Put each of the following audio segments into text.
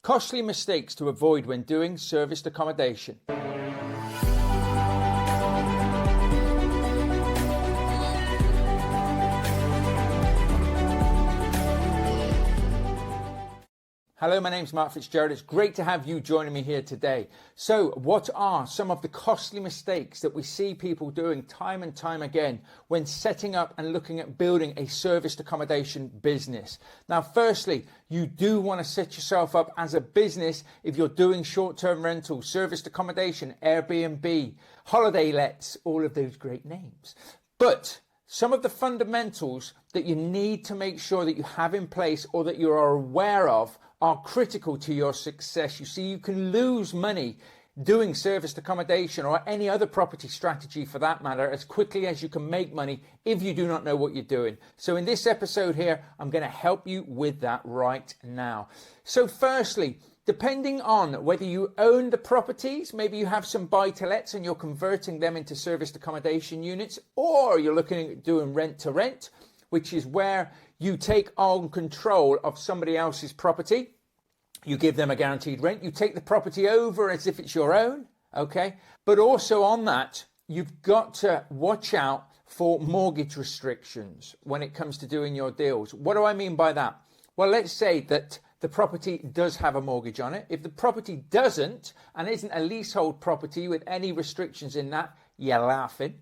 Costly mistakes to avoid when doing serviced accommodation. Hello, my name's Mark Fitzgerald. It's great to have you joining me here today. So what are some of the costly mistakes that we see people doing time and time again when setting up and looking at building a serviced accommodation business? Now, firstly, you do want to set yourself up as a business if you're doing short-term rentals, serviced accommodation, Airbnb, holiday lets, all of those great names. But some of the fundamentals that you need to make sure that you have in place or that you are aware of are critical to your success. You see, you can lose money doing serviced accommodation or any other property strategy for that matter as quickly as you can make money if you do not know what you're doing. So in this episode here, I'm going to help you with that right now. So firstly, depending on whether you own the properties, maybe you have some buy-to-lets and you're converting them into serviced accommodation units, or you're looking at doing rent-to-rent, which is where you take on control of somebody else's property. You give them a guaranteed rent. You take the property over as if it's your own, okay? But also on that, you've got to watch out for mortgage restrictions when it comes to doing your deals. What do I mean by that? Well, let's say that the property does have a mortgage on it. If the property doesn't and isn't a leasehold property with any restrictions in that, you're laughing.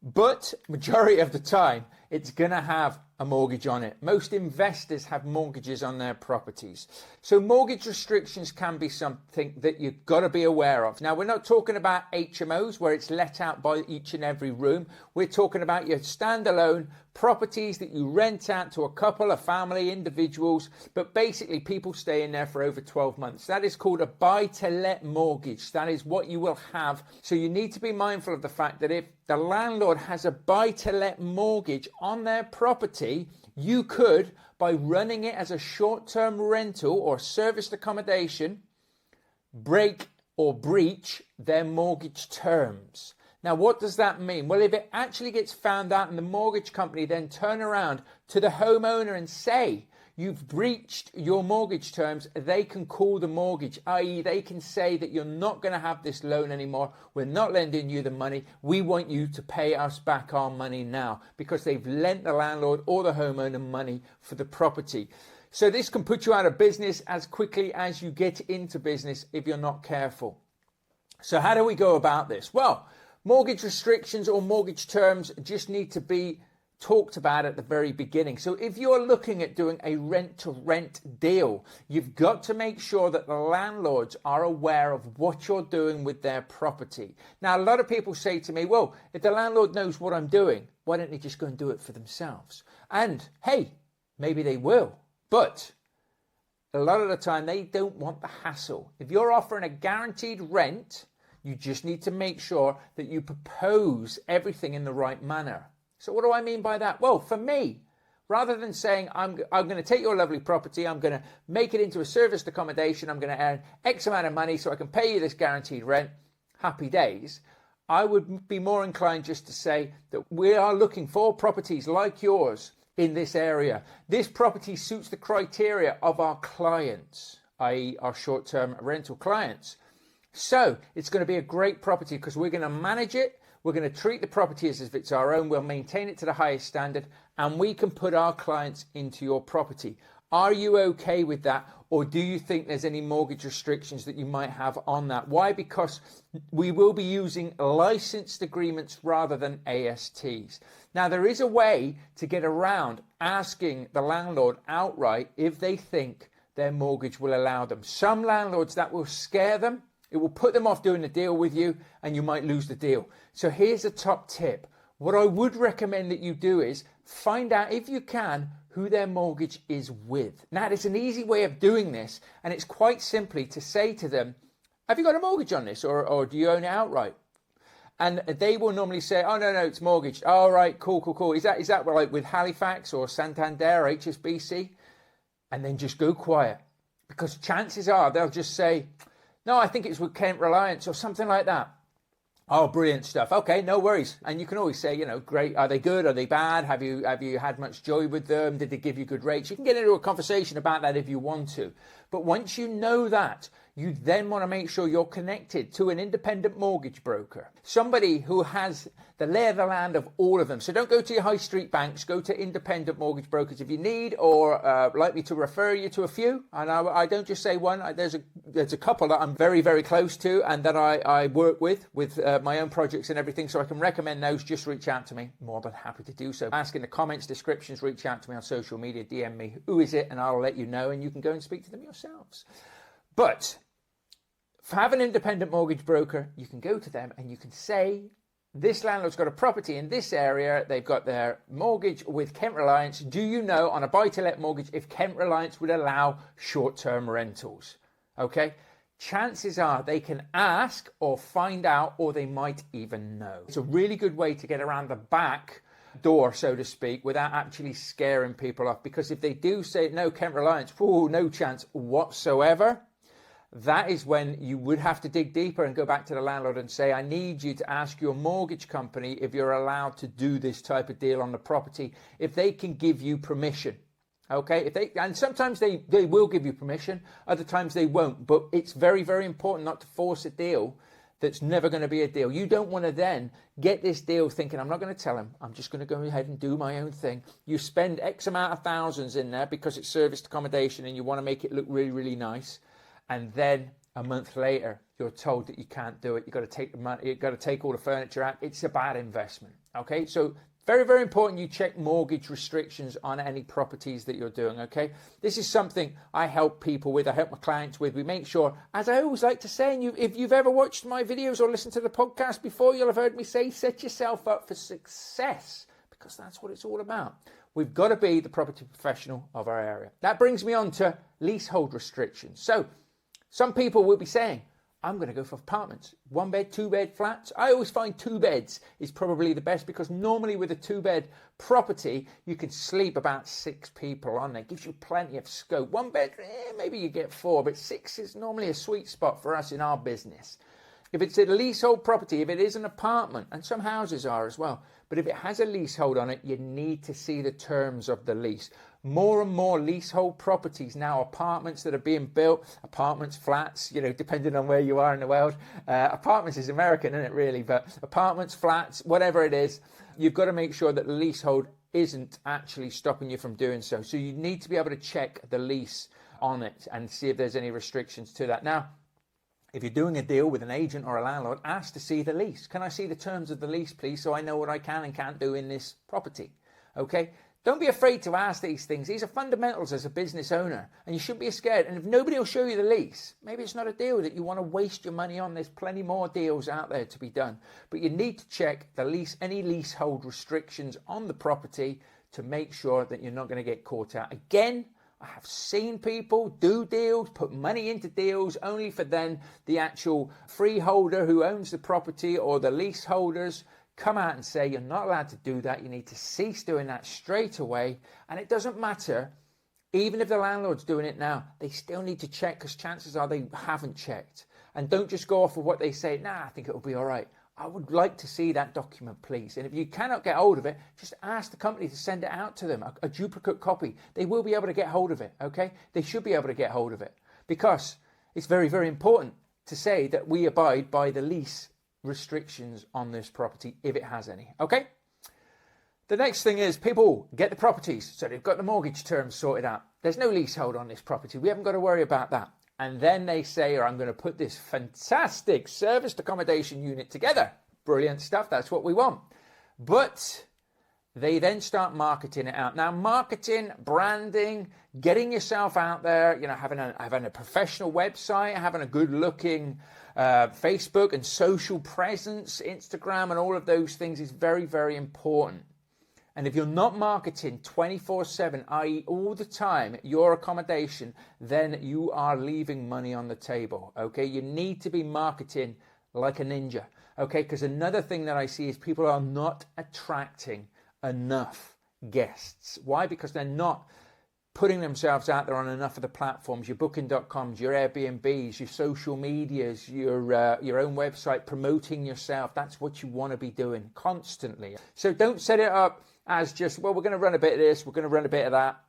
But majority of the time, it's going to have a mortgage on it. Most investors have mortgages on their properties. So mortgage restrictions can be something that you've got to be aware of. Now, we're not talking about HMOs where it's let out by each and every room. We're talking about your standalone properties that you rent out to a couple, a family, individuals, but basically people stay in there for over 12 months. That is called a buy-to-let mortgage. That is what you will have. So you need to be mindful of the fact that if the landlord has a buy-to-let mortgage on their property, you could, by running it as a short-term rental or serviced accommodation, break or breach their mortgage terms. Now, what does that mean? Well, if it actually gets found out and the mortgage company then turn around to the homeowner and say, you've breached your mortgage terms, they can call the mortgage, i.e. they can say that you're not going to have this loan anymore. We're not lending you the money. We want you to pay us back our money now, because they've lent the landlord or the homeowner money for the property. So this can put you out of business as quickly as you get into business if you're not careful. So how do we go about this? Well, mortgage restrictions or mortgage terms just need to be talked about at the very beginning. So if you're looking at doing a rent-to-rent deal, you've got to make sure that the landlords are aware of what you're doing with their property. Now, a lot of people say to me, well, if the landlord knows what I'm doing, why don't they just go and do it for themselves? And hey, maybe they will, but a lot of the time they don't want the hassle. If you're offering a guaranteed rent, you just need to make sure that you propose everything in the right manner. So what do I mean by that? Well, for me, rather than saying, I'm going to take your lovely property, I'm going to make it into a serviced accommodation, I'm going to earn X amount of money so I can pay you this guaranteed rent, happy days, I would be more inclined just to say that we are looking for properties like yours in this area. This property suits the criteria of our clients, i.e. our short-term rental clients. So it's going to be a great property because we're going to manage it. We're going to treat the property as if it's our own. We'll maintain it to the highest standard, and we can put our clients into your property. Are you okay with that? Or do you think there's any mortgage restrictions that you might have on that? Why? Because we will be using licensed agreements rather than ASTs. Now, there is a way to get around asking the landlord outright if they think their mortgage will allow them. Some landlords, that will scare them. It will put them off doing a deal with you and you might lose the deal. So here's a top tip. What I would recommend that you do is find out, if you can, who their mortgage is with. Now, there's an easy way of doing this, and it's quite simply to say to them, have you got a mortgage on this, or do you own it outright? And they will normally say, oh, no, it's mortgaged. All right, cool. Is that like with Halifax or Santander or HSBC? And then just go quiet, because chances are they'll just say, no, I think it's with Kent Reliance or something like that. Oh, brilliant stuff. Okay, no worries. And you can always say, great. Are they good? Are they bad? Have you had much joy with them? Did they give you good rates? You can get into a conversation about that if you want to. But once you know that, you then want to make sure you're connected to an independent mortgage broker, somebody who has the lay of the land of all of them. So don't go to your high street banks, go to independent mortgage brokers if you need, or like me to refer you to a few. And I don't just say one. There's a couple that I'm very, very close to and that I work with my own projects and everything. So I can recommend those. Just reach out to me. More than happy to do so. Ask in the comments, descriptions, reach out to me on social media, DM me, who is it? And I'll let you know, and you can go and speak to them yourselves. But have an independent mortgage broker, you can go to them and you can say, this landlord's got a property in this area, they've got their mortgage with Kent Reliance. Do you know on a buy-to-let mortgage if Kent Reliance would allow short-term rentals? Okay, chances are they can ask or find out, or they might even know. It's a really good way to get around the back door, so to speak, without actually scaring people off. Because if they do say, no, Kent Reliance, no chance whatsoever, that is when you would have to dig deeper and go back to the landlord and say, I need you to ask your mortgage company if you're allowed to do this type of deal on the property, if they can give you permission. Okay, and sometimes they will give you permission, other times they won't. But it's very, very important not to force a deal that's never going to be a deal. You don't want to then get this deal thinking, I'm not going to tell him, I'm just going to go ahead and do my own thing. You spend X amount of thousands in there because it's serviced accommodation and you want to make it look really, really nice. And then a month later, you're told that you can't do it. You've got to take the money, you've got to take all the furniture out. It's a bad investment. Okay, so very, very important you check mortgage restrictions on any properties that you're doing. Okay, this is something I help people with, I help my clients with. We make sure, as I always like to say, and if you've ever watched my videos or listened to the podcast before, you'll have heard me say, set yourself up for success, because that's what it's all about. We've got to be the property professional of our area. That brings me on to leasehold restrictions. So some people will be saying, I'm going to go for apartments, 1 bed, 2 bed flats. I always find 2 beds is probably the best, because normally with a 2 bed property, you can sleep about 6 people on there. It gives you plenty of scope. 1 bed, maybe you get 4, but 6 is normally a sweet spot for us in our business. If it's a leasehold property, if it is an apartment, and some houses are as well, but if it has a leasehold on it, you need to see the terms of the lease. More and more leasehold properties now, apartments that are being built, apartments, flats, depending on where you are in the world. Apartments is American, isn't it, really? But apartments, flats, whatever it is, you've got to make sure that the leasehold isn't actually stopping you from doing so. So you need to be able to check the lease on it and see if there's any restrictions to that. Now, if you're doing a deal with an agent or a landlord, ask to see the lease. Can I see the terms of the lease, please, so I know what I can and can't do in this property? Okay? Don't be afraid to ask these things. These are fundamentals as a business owner, and you shouldn't be scared. And if nobody will show you the lease, maybe it's not a deal that you want to waste your money on. There's plenty more deals out there to be done. But you need to check the lease, any leasehold restrictions on the property to make sure that you're not going to get caught out. Again, I have seen people do deals, put money into deals, only for then the actual freeholder who owns the property or the leaseholders come out and say, you're not allowed to do that. You need to cease doing that straight away. And it doesn't matter, even if the landlord's doing it now, they still need to check, because chances are they haven't checked. And don't just go off of what they say, nah, I think it'll be all right. I would like to see that document, please. And if you cannot get hold of it, just ask the company to send it out to them, a duplicate copy. They will be able to get hold of it, okay? They should be able to get hold of it, because it's very, very important to say that we abide by the lease restrictions on this property, if it has any, okay? The next thing is, people get the properties, so they've got the mortgage terms sorted out. There's no leasehold on this property. We haven't got to worry about that. And then they say, I'm going to put this fantastic serviced accommodation unit together. Brilliant stuff. That's what we want. But they then start marketing it out. Now, marketing, branding, getting yourself out there, having a professional website, having a good looking Facebook and social presence, Instagram, and all of those things is very, very important. And if you're not marketing 24/7, i.e. all the time, your accommodation, then you are leaving money on the table, okay? You need to be marketing like a ninja, okay? Because another thing that I see is people are not attracting enough guests. Why? Because they're not putting themselves out there on enough of the platforms, your booking.coms, your Airbnbs, your social medias, your own website, promoting yourself. That's what you want to be doing constantly. So don't set it up as just, well, we're going to run a bit of this, we're going to run a bit of that.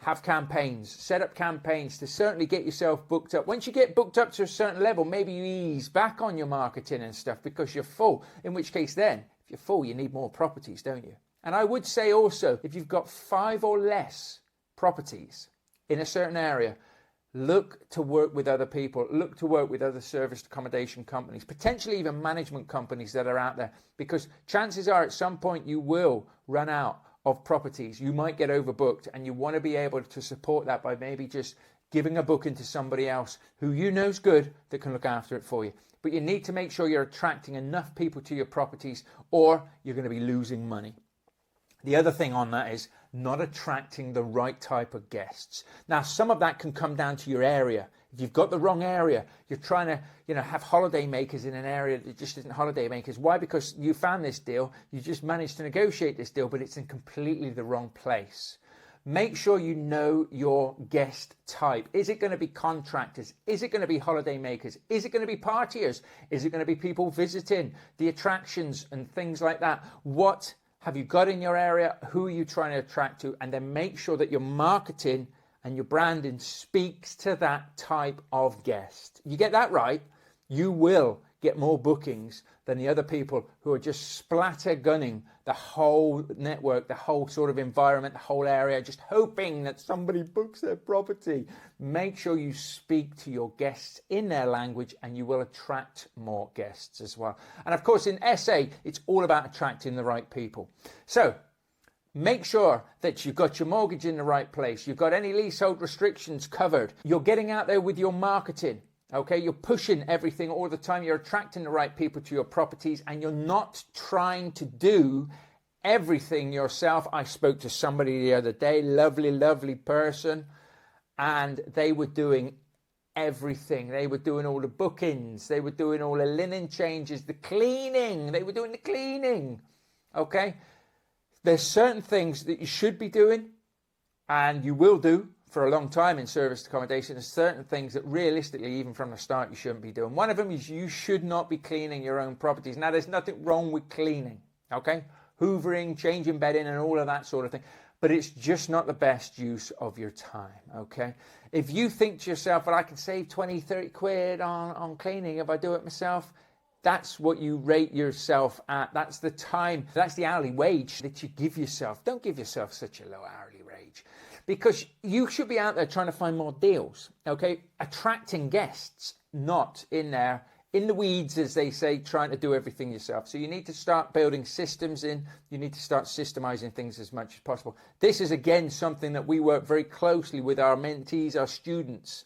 have campaigns, set up campaigns to certainly get yourself booked up. Once you get booked up to a certain level, maybe you ease back on your marketing and stuff because you're full, in which case then, if you're full, you need more properties, don't you? And I would say also, if you've got 5 or less properties in a certain area, look to work with other people, look to work with other serviced accommodation companies, potentially even management companies that are out there, because chances are at some point you will run out of properties. You might get overbooked, and you want to be able to support that by maybe just giving a booking to somebody else who you know is good that can look after it for you. But you need to make sure you're attracting enough people to your properties, or you're going to be losing money. The other thing on that is not attracting the right type of guests. Now, some of that can come down to your area. If you've got the wrong area, you're trying to, have holiday makers in an area that just isn't holiday makers. Why? Because you found this deal, you just managed to negotiate this deal, but it's in completely the wrong place. Make sure you know your guest type. Is it going to be contractors? Is it going to be holiday makers? Is it going to be partiers? Is it going to be people visiting the attractions and things like that? What have you got in your area? Who are you trying to attract to? And then make sure that your marketing and your branding speaks to that type of guest. You get that right, you will get more bookings than the other people who are just splatter gunning the whole network, the whole sort of environment, the whole area, just hoping that somebody books their property. Make sure you speak to your guests in their language, and you will attract more guests as well. And of course, in SA, it's all about attracting the right people. So make sure that you've got your mortgage in the right place. You've got any leasehold restrictions covered. You're getting out there with your marketing. Okay, you're pushing everything all the time. You're attracting the right people to your properties, and you're not trying to do everything yourself. I spoke to somebody the other day, lovely person, and they were doing everything. They were doing all the bookings. They were doing all the linen changes, the cleaning. They were doing the cleaning. Okay, there's certain things that you should be doing, and you will do for a long time in serviced accommodation. There's certain things that realistically, even from the start, you shouldn't be doing. One of them is you should not be cleaning your own properties. Now, there's nothing wrong with cleaning, okay? Hoovering, changing bedding and all of that sort of thing. But it's just not the best use of your time, okay? If you think to yourself, well, I can save 20, 30 quid on cleaning if I do it myself, that's what you rate yourself at. That's the time, that's the hourly wage that you give yourself. Don't give yourself such a low hourly wage, because you should be out there trying to find more deals, okay? Attracting guests, not in there, in the weeds, as they say, trying to do everything yourself. So you need to start building systems in. You need to start systemizing things as much as possible. This is, again, something that we work very closely with our mentees, our students,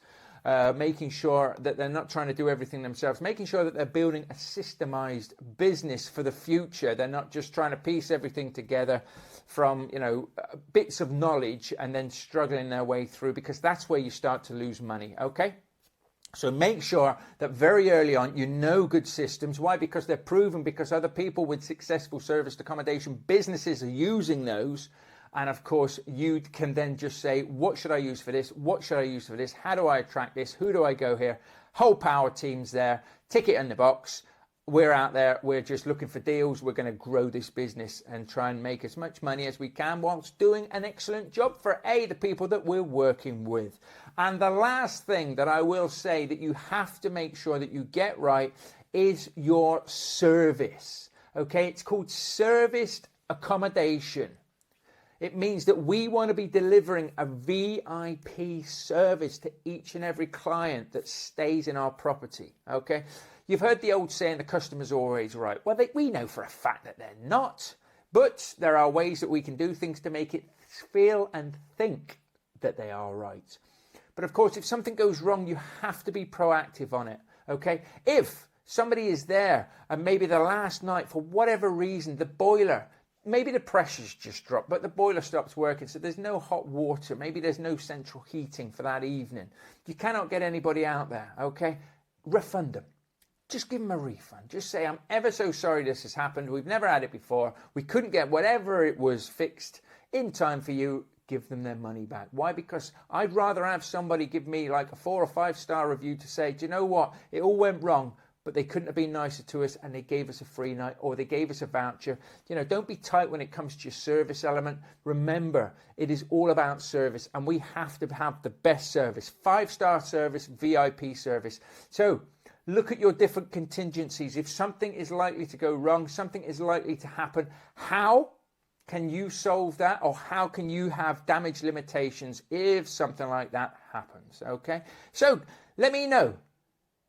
making sure that they're not trying to do everything themselves, making sure that they're building a systemized business for the future. They're not just trying to piece everything together from, bits of knowledge and then struggling their way through, because that's where you start to lose money, okay? So make sure that very early on you know good systems. Why? Because they're proven, because other people with successful serviced accommodation businesses are using those. And of course, you can then just say, what should I use for this? What should I use for this? How do I attract this? Who do I go here? Whole power team's there. Ticket in the box. We're out there. We're just looking for deals. We're going to grow this business and try and make as much money as we can whilst doing an excellent job for the people that we're working with. And the last thing that I will say that you have to make sure that you get right is your service. Okay, it's called serviced accommodation. It means that we want to be delivering a VIP service to each and every client that stays in our property, okay? You've heard the old saying, the customer's always right. Well, we know for a fact that they're not, but there are ways that we can do things to make it feel and think that they are right. But of course, if something goes wrong, you have to be proactive on it, okay? If somebody is there and maybe the last night, for whatever reason, the boiler, maybe the pressure's just dropped, but the boiler stops working, so there's no hot water. Maybe there's no central heating for that evening. You cannot get anybody out there, okay? Refund them. Just give them a refund. Just say, I'm ever so sorry this has happened. We've never had it before. We couldn't get whatever it was fixed in time for you. Give them their money back. Why? Because I'd rather have somebody give me like a 4 or 5 star review to say, do you know what? It all went wrong, but they couldn't have been nicer to us and they gave us a free night or they gave us a voucher. You know, don't be tight when it comes to your service element. Remember, it is all about service and we have to have the best service, 5-star service, VIP service. So look at your different contingencies. If something is likely to go wrong, something is likely to happen, how can you solve that, or how can you have damage limitations if something like that happens? Okay, so let me know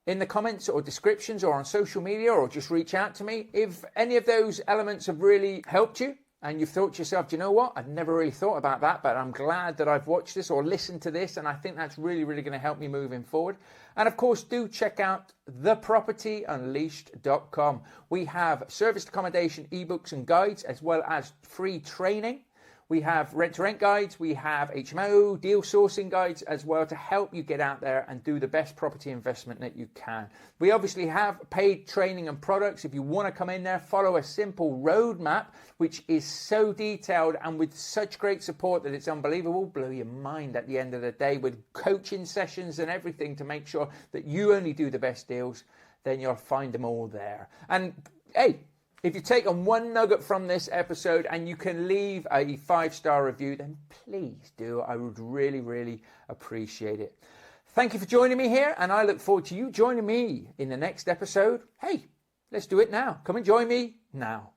in the comments or descriptions or on social media, or just reach out to me if any of those elements have really helped you and you've thought to yourself, do you know what, I've never really thought about that, but I'm glad that I've watched this or listened to this, and I think that's really going to help me moving forward. And of course, do check out thepropertyunleashed.com. We have serviced accommodation ebooks and guides, as well as free training. We have rent-to-rent guides, we have HMO, deal sourcing guides as well, to help you get out there and do the best property investment that you can. We obviously have paid training and products. If you want to come in there, follow a simple roadmap, which is so detailed and with such great support that it's unbelievable, blow your mind at the end of the day, with coaching sessions and everything to make sure that you only do the best deals, then you'll find them all there. And hey, if you take on one nugget from this episode and you can leave a 5-star review, then please do. I would really appreciate it. Thank you for joining me here, and I look forward to you joining me in the next episode. Hey, let's do it now. Come and join me now.